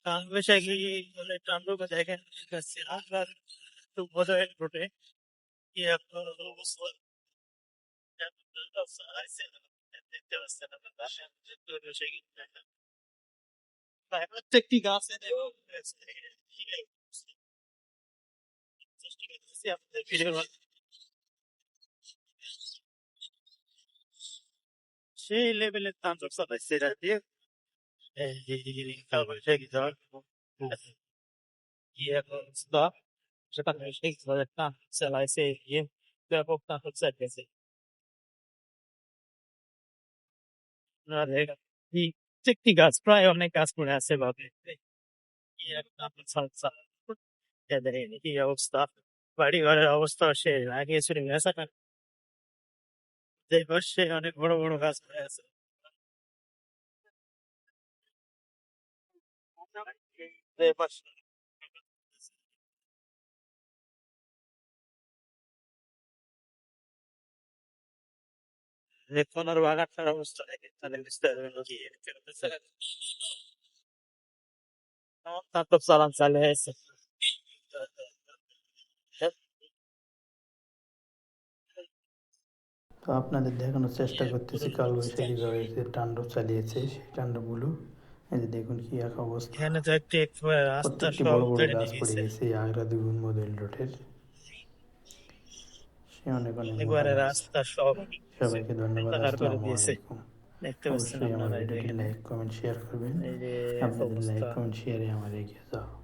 বাংলাদেশে বলে টান্ডুকে দেখেন আপনার একটু বোধহয় রোডে কি আপনার অবস্থা দেখতে পাচ্ছেন প্রত্যেকটি গাছে আপনাদের ভিডিওর সেই লেভেলের তান্ডব চালাইছে এরা দিয়ে কালবৈশাখী ঝড় কি এক অবস্থা সেখানে সেই ঝড়ের টান চালাইছে গিয়ে ব্যাপক তান্ডব চালিয়েছে আর এই প্রত্যেকটি গাছ প্রায় অনেক গাছ পড়ে আছে ভাবে কি এক তান্ডব এদের কি অবস্থা বাড়ি ঘরের অবস্থা শেষ আগে চুরি গেছে যে পাশে অনেক বড় বড় গাছ পড়ে আছে যে পাশে যে কোনার বাগানটার অবস্থা দেখে তাহলে বুঝতে পারবেন কি তান্ডব চালান চালিয়ে আছে তো আপনাদের দেখানোর চেষ্টা করতেছি কালবৈশাখী ঝড়ে যে তাণ্ডব চালিয়েছে সেই তাণ্ডবগুলো। এই যে দেখুন কি এক অবস্থা, এখানে তো একটি রাস্তা প্রত্যেকটি সব বড় বড় কেটে গাছ নিয়ে পড়ে গেছে গেছে এই আগ্রা দুগুন মডেল রোডের। সে অনেক অনেক মোটা একবারে গাছ। রাস্তা সব সবাইকে ধন্যবাদ, অন্ধকার করে আসসালামু দিয়েছে আলাইকুম। দেখতে পাচ্ছেন অবশ্যই আমার আপনারা এই যে ভিডিওটি এখানে লাইক কমেন্ট শেয়ার করবেন। এই যে আপনাদের অবস্থা লাইক কমেন্ট শেয়ারে আমার এগিয়ে যাওয়া।